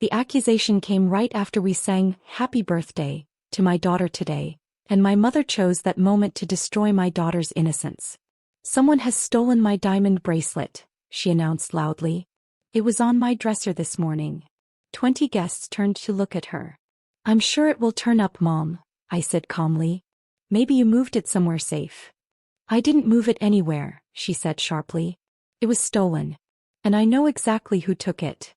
The accusation came right after we sang "Happy Birthday" to my daughter today, and my mother chose that moment to destroy my daughter's innocence. "Someone has stolen my diamond bracelet," she announced loudly. "It was on my dresser this morning." 20 guests turned to look at her. "I'm sure it will turn up, Mom," I said calmly. "Maybe you moved it somewhere safe." "I didn't move it anywhere," she said sharply. "It was stolen. And I know exactly who took it."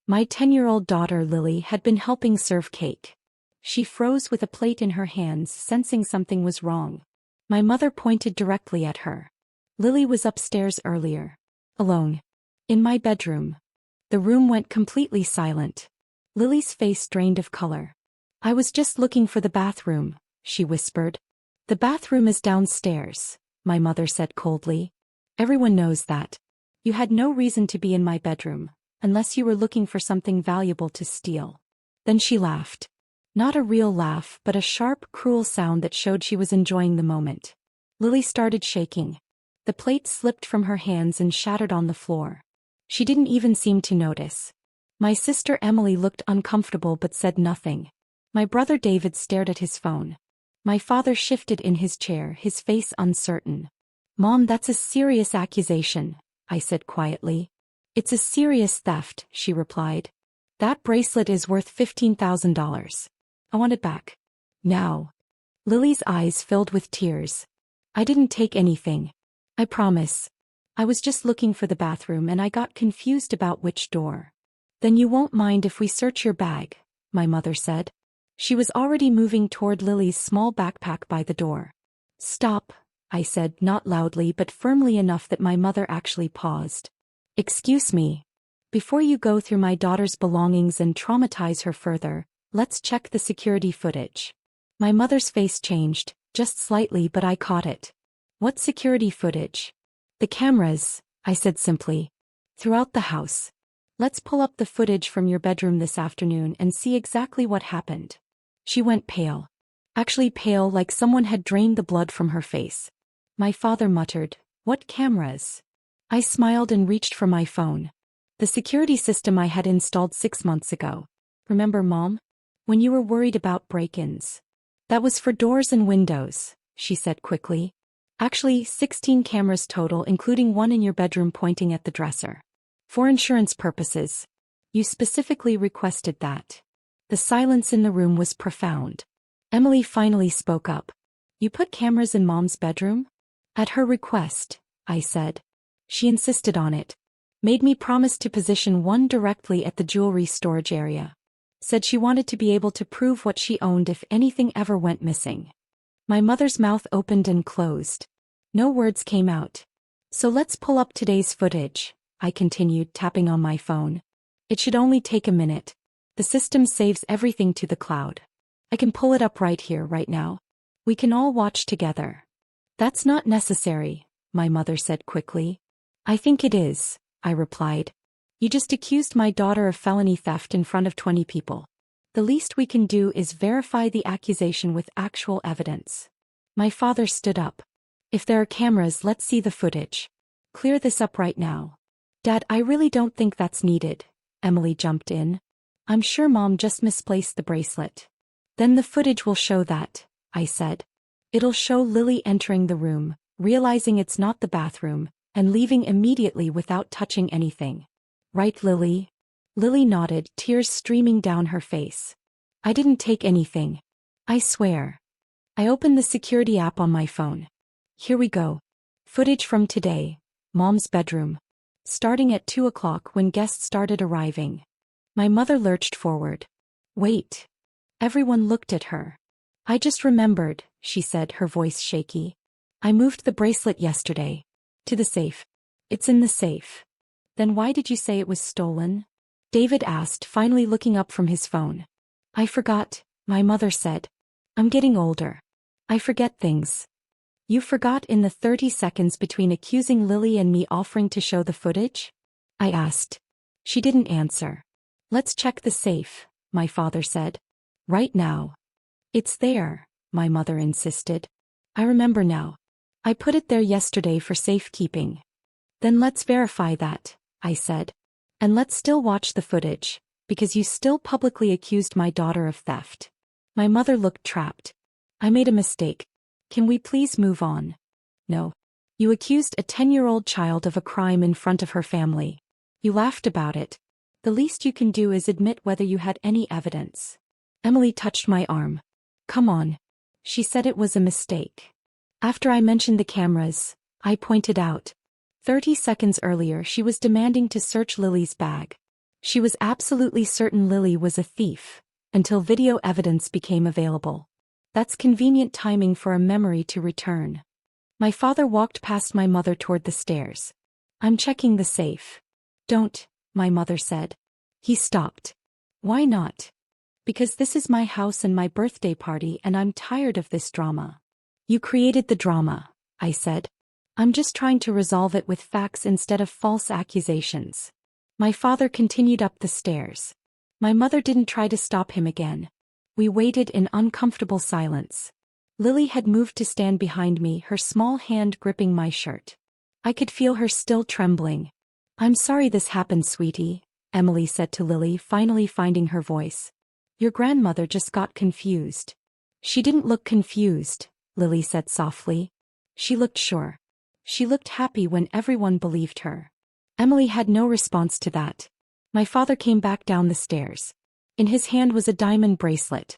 My 10-year-old daughter Lily had been helping serve cake. She froze with a plate in her hands, sensing something was wrong. My mother pointed directly at her. "Lily was upstairs earlier. Alone. In my bedroom." The room went completely silent. Lily's face drained of color. "I was just looking for the bathroom," she whispered. "The bathroom is downstairs," my mother said coldly. "Everyone knows that. You had no reason to be in my bedroom, unless you were looking for something valuable to steal." Then she laughed. Not a real laugh, but a sharp, cruel sound that showed she was enjoying the moment. Lily started shaking. The plate slipped from her hands and shattered on the floor. She didn't even seem to notice. My sister Emily looked uncomfortable but said nothing. My brother David stared at his phone. My father shifted in his chair, his face uncertain. "Mom, that's a serious accusation," I said quietly. "It's a serious theft," she replied. "That bracelet is worth $15,000. I want it back. Now." Lily's eyes filled with tears. "I didn't take anything. I promise. I was just looking for the bathroom and I got confused about which door." "Then you won't mind if we search your bag," my mother said. She was already moving toward Lily's small backpack by the door. "Stop," I said, not loudly but firmly enough that my mother actually paused. "Excuse me. Before you go through my daughter's belongings and traumatize her further, let's check the security footage." My mother's face changed, just slightly, but I caught it. "What security footage?" "The cameras," I said simply. "Throughout the house. Let's pull up the footage from your bedroom this afternoon and see exactly what happened." She went pale. Actually pale, like someone had drained the blood from her face. My father muttered, "What cameras?" I smiled and reached for my phone. "The security system I had installed 6 months ago. Remember, Mom? When you were worried about break-ins." "That was for doors and windows," she said quickly. "Actually, 16 cameras total, including one in your bedroom pointing at the dresser. For insurance purposes. You specifically requested that." The silence in the room was profound. Emily finally spoke up. "You put cameras in Mom's bedroom?" "At her request," I said. "She insisted on it. Made me promise to position one directly at the jewelry storage area. Said she wanted to be able to prove what she owned if anything ever went missing." My mother's mouth opened and closed. No words came out. "So let's pull up today's footage," I continued, tapping on my phone. "It should only take a minute. The system saves everything to the cloud. I can pull it up right here, right now. We can all watch together." "That's not necessary," my mother said quickly. "I think it is," I replied. "You just accused my daughter of felony theft in front of 20 people. The least we can do is verify the accusation with actual evidence." My father stood up. "If there are cameras, let's see the footage. Clear this up right now." "Dad, I really don't think that's needed," Emily jumped in. "I'm sure Mom just misplaced the bracelet." "Then the footage will show that," I said. "It'll show Lily entering the room, realizing it's not the bathroom, and leaving immediately without touching anything. Right, Lily?" Lily nodded, tears streaming down her face. "I didn't take anything. I swear." I opened the security app on my phone. Here we go. Footage from today. Mom's bedroom. Starting at 2 o'clock when guests started arriving. My mother lurched forward. "Wait." Everyone looked at her. "I just remembered," she said, her voice shaky. "I moved the bracelet yesterday. To the safe. It's in the safe." "Then why did you say it was stolen?" David asked, finally looking up from his phone. "I forgot," my mother said. "I'm getting older. I forget things." "You forgot in the 30 seconds between accusing Lily and me offering to show the footage?" I asked. She didn't answer. "Let's check the safe," my father said. "Right now." "It's there," my mother insisted. "I remember now. I put it there yesterday for safekeeping." "Then let's verify that," I said. "And let's still watch the footage, Because you still publicly accused my daughter of theft. My mother looked trapped. I made a mistake. Can we please move on? No. You accused a 10-year-old child of a crime in front of her family. You laughed about it. The least you can do is admit whether you had any evidence. Emily touched my arm. Come on. She said it was a mistake. After I mentioned the cameras, I pointed out. 30 seconds earlier she was demanding to search Lily's bag. She was absolutely certain Lily was a thief, until video evidence became available. That's convenient timing for a memory to return. My father walked past my mother toward the stairs. I'm checking the safe. Don't, my mother said. He stopped. Why not? Because this is my house and my birthday party and I'm tired of this drama. You created the drama, I said. I'm just trying to resolve it with facts instead of false accusations. My father continued up the stairs. My mother didn't try to stop him again. We waited in uncomfortable silence. Lily had moved to stand behind me, her small hand gripping my shirt. I could feel her still trembling. I'm sorry this happened, sweetie, Emily said to Lily, finally finding her voice. Your grandmother just got confused. She didn't look confused, Lily said softly. She looked sure. She looked happy when everyone believed her. Emily had no response to that. My father came back down the stairs. In his hand was a diamond bracelet.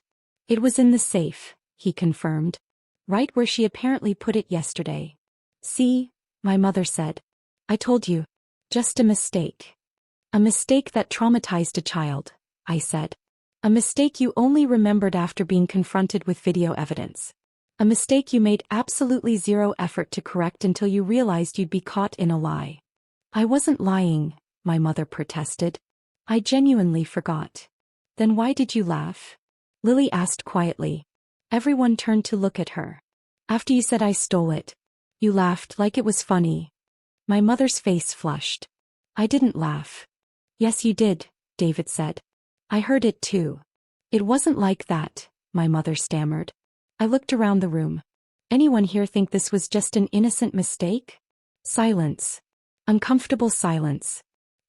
It was in the safe, he confirmed. Right where she apparently put it yesterday. See, my mother said. I told you. Just a mistake. A mistake that traumatized a child, I said. A mistake you only remembered after being confronted with video evidence. A mistake you made absolutely zero effort to correct until you realized you'd be caught in a lie. I wasn't lying, my mother protested. I genuinely forgot. Then why did you laugh? Lily asked quietly. Everyone turned to look at her. After you said I stole it. You laughed like it was funny. My mother's face flushed. I didn't laugh. Yes you did, David said. I heard it too. It wasn't like that, my mother stammered. I looked around the room. Anyone here think this was just an innocent mistake? Silence. Uncomfortable silence.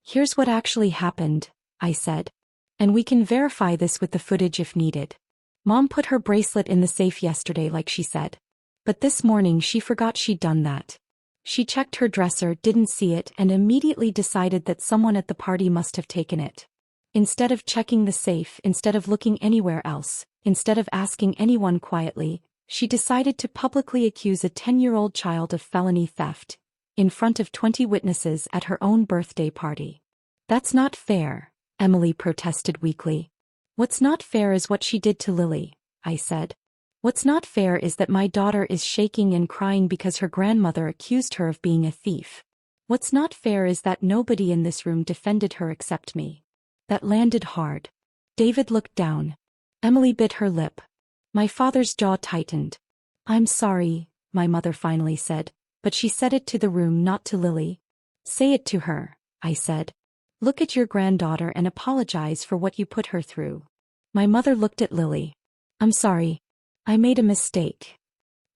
Here's what actually happened, I said. And we can verify this with the footage if needed. Mom put her bracelet in the safe yesterday like she said. But this morning she forgot she'd done that. She checked her dresser, didn't see it, and immediately decided that someone at the party must have taken it. Instead of checking the safe, instead of looking anywhere else, instead of asking anyone quietly, she decided to publicly accuse a 10-year-old child of felony theft, in front of 20 witnesses at her own birthday party. That's not fair, Emily protested weakly. What's not fair is what she did to Lily, I said. What's not fair is that my daughter is shaking and crying because her grandmother accused her of being a thief. What's not fair is that nobody in this room defended her except me. That landed hard. David looked down. Emily bit her lip. My father's jaw tightened. I'm sorry, my mother finally said, but she said it to the room, not to Lily. Say it to her, I said. Look at your granddaughter and apologize for what you put her through. My mother looked at Lily. I'm sorry. I made a mistake.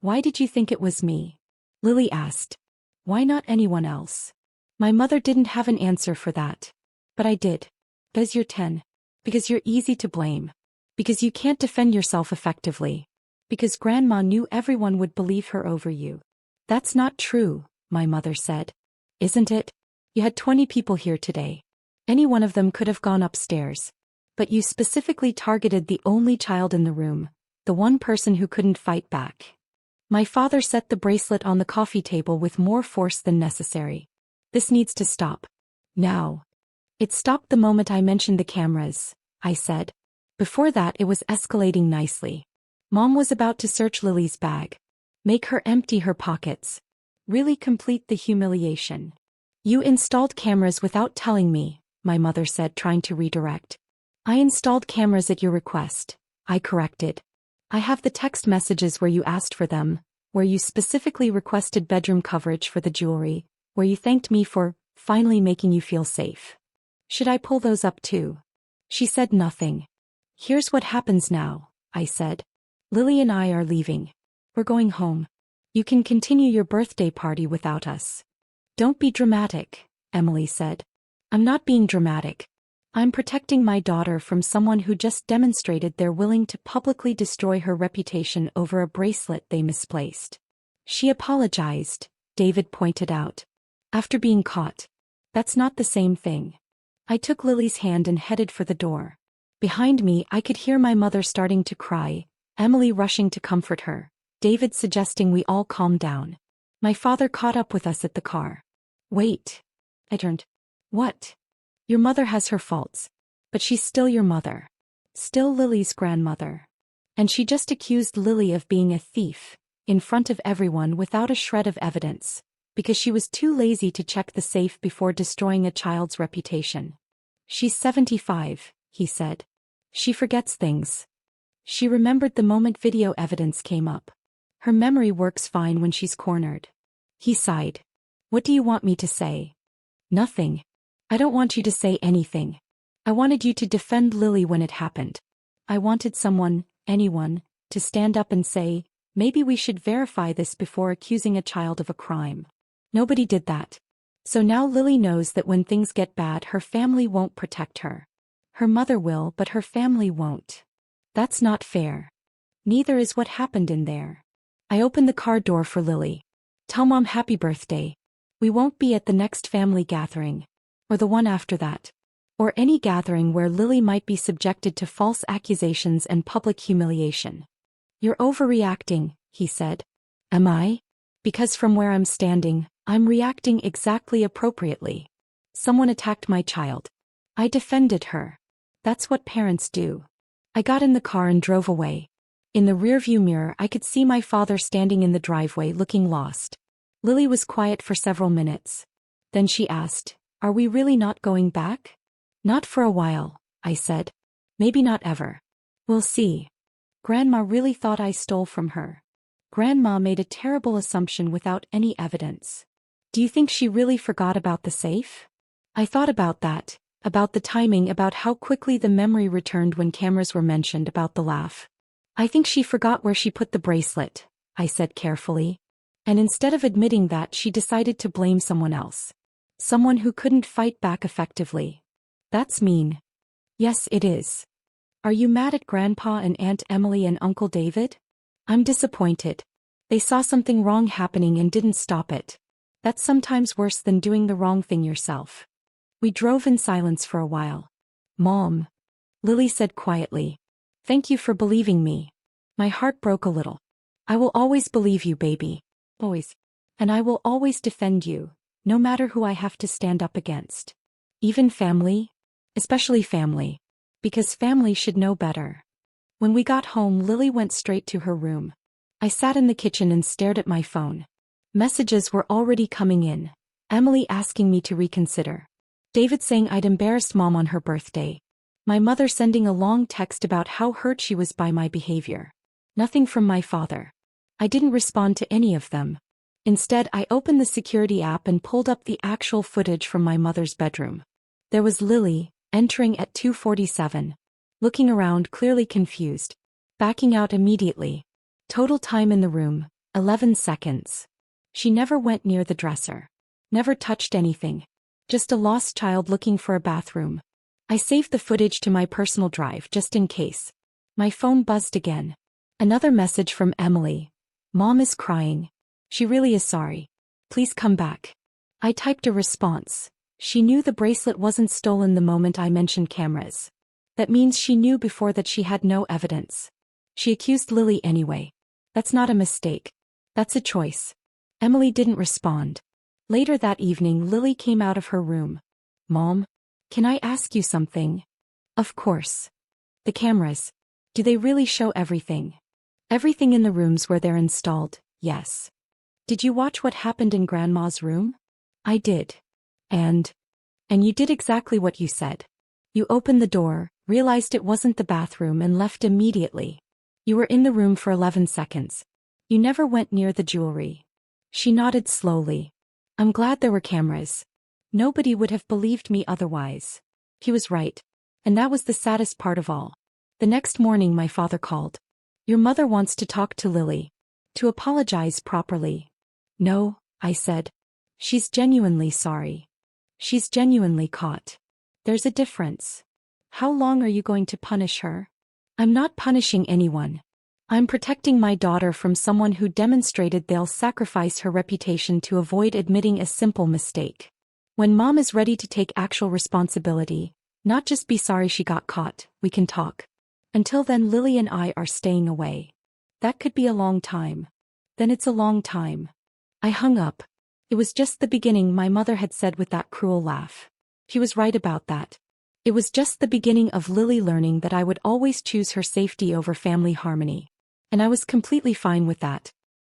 Why did you think it was me? Lily asked. Why not anyone else? My mother didn't have an answer for that. But I did. Because you're 10. Because you're easy to blame. Because you can't defend yourself effectively. Because Grandma knew everyone would believe her over you. That's not true, my mother said. Isn't it? You had 20 people here today. Any one of them could have gone upstairs. But you specifically targeted the only child in the room, the one person who couldn't fight back. My father set the bracelet on the coffee table with more force than necessary. This needs to stop. Now. It stopped the moment I mentioned the cameras, I said. Before that it was escalating nicely. Mom was about to search Lily's bag. Make her empty her pockets. Really complete the humiliation. You installed cameras without telling me, my mother said, trying to redirect. I installed cameras at your request, I corrected. I have the text messages where you asked for them, where you specifically requested bedroom coverage for the jewelry, where you thanked me for finally making you feel safe. Should I pull those up too? She said nothing. Here's what happens now, I said. Lily and I are leaving. We're going home. You can continue your birthday party without us. Don't be dramatic, Emily said. I'm not being dramatic. I'm protecting my daughter from someone who just demonstrated they're willing to publicly destroy her reputation over a bracelet they misplaced. She apologized, David pointed out. After being caught. That's not the same thing. I took Lily's hand and headed for the door. Behind me, I could hear my mother starting to cry, Emily rushing to comfort her, David suggesting we all calm down. My father caught up with us at the car. Wait. I turned. What? Your mother has her faults. But she's still your mother. Still Lily's grandmother. And she just accused Lily of being a thief, in front of everyone without a shred of evidence, because she was too lazy to check the safe before destroying a child's reputation. She's 75, he said. She forgets things. She remembered the moment video evidence came up. Her memory works fine when she's cornered. He sighed. What do you want me to say? Nothing. I don't want you to say anything. I wanted you to defend Lily when it happened. I wanted someone, anyone, to stand up and say, maybe we should verify this before accusing a child of a crime. Nobody did that. So now Lily knows that when things get bad, her family won't protect her. Her mother will, but her family won't. That's not fair. Neither is what happened in there. I opened the car door for Lily. Tell Mom happy birthday. We won't be at the next family gathering. Or the one after that. Or any gathering where Lily might be subjected to false accusations and public humiliation. You're overreacting, he said. Am I? Because from where I'm standing, I'm reacting exactly appropriately. Someone attacked my child. I defended her. That's what parents do. I got in the car and drove away. In the rearview mirror, I could see my father standing in the driveway looking lost. Lily was quiet for several minutes. Then she asked, Are we really not going back? Not for a while, I said. Maybe not ever. We'll see. Grandma really thought I stole from her. Grandma made a terrible assumption without any evidence. Do you think she really forgot about the safe? I thought about that, about the timing, about how quickly the memory returned when cameras were mentioned, about the laugh. I think she forgot where she put the bracelet, I said carefully. And instead of admitting that, she decided to blame someone else. Someone who couldn't fight back effectively. That's mean. Yes, it is. Are you mad at Grandpa and Aunt Emily and Uncle David? I'm disappointed. They saw something wrong happening and didn't stop it. That's sometimes worse than doing the wrong thing yourself. We drove in silence for a while. Mom, Lily said quietly. Thank you for believing me. My heart broke a little. I will always believe you, baby. Always. And I will always defend you, no matter who I have to stand up against. Even family? Especially family. Because family should know better. When we got home, Lily went straight to her room. I sat in the kitchen and stared at my phone. Messages were already coming in. Emily asking me to reconsider. David saying I'd embarrassed Mom on her birthday. My mother sending a long text about how hurt she was by my behavior. Nothing from my father. I didn't respond to any of them. Instead, I opened the security app and pulled up the actual footage from my mother's bedroom. There was Lily, entering at 2:47. Looking around, clearly confused. Backing out immediately. Total time in the room, 11 seconds. She never went near the dresser. Never touched anything. Just a lost child looking for a bathroom. I saved the footage to my personal drive just in case. My phone buzzed again. Another message from Emily. Mom is crying. She really is sorry. Please come back. I typed a response. She knew the bracelet wasn't stolen the moment I mentioned cameras. That means she knew before that she had no evidence. She accused Lily anyway. That's not a mistake. That's a choice. Emily didn't respond. Later that evening, Lily came out of her room. Mom, can I ask you something? Of course. The cameras. Do they really show everything? Everything in the rooms where they're installed, yes. Did you watch what happened in Grandma's room? I did. And you did exactly what you said. You opened the door, realized it wasn't the bathroom and left immediately. You were in the room for 11 seconds. You never went near the jewelry. She nodded slowly. I'm glad there were cameras. Nobody would have believed me otherwise. He was right. And that was the saddest part of all. The next morning my father called. Your mother wants to talk to Lily. To apologize properly. No, I said. She's genuinely sorry. She's genuinely caught. There's a difference. How long are you going to punish her? I'm not punishing anyone. I'm protecting my daughter from someone who demonstrated they'll sacrifice her reputation to avoid admitting a simple mistake. When mom is ready to take actual responsibility, not just be sorry she got caught, we can talk. Until then, Lily and I are staying away. That could be a long time. Then it's a long time. I hung up. It was just the beginning, my mother had said with that cruel laugh. She was right about that. It was just the beginning of Lily learning that I would always choose her safety over family harmony. And I was completely fine with that.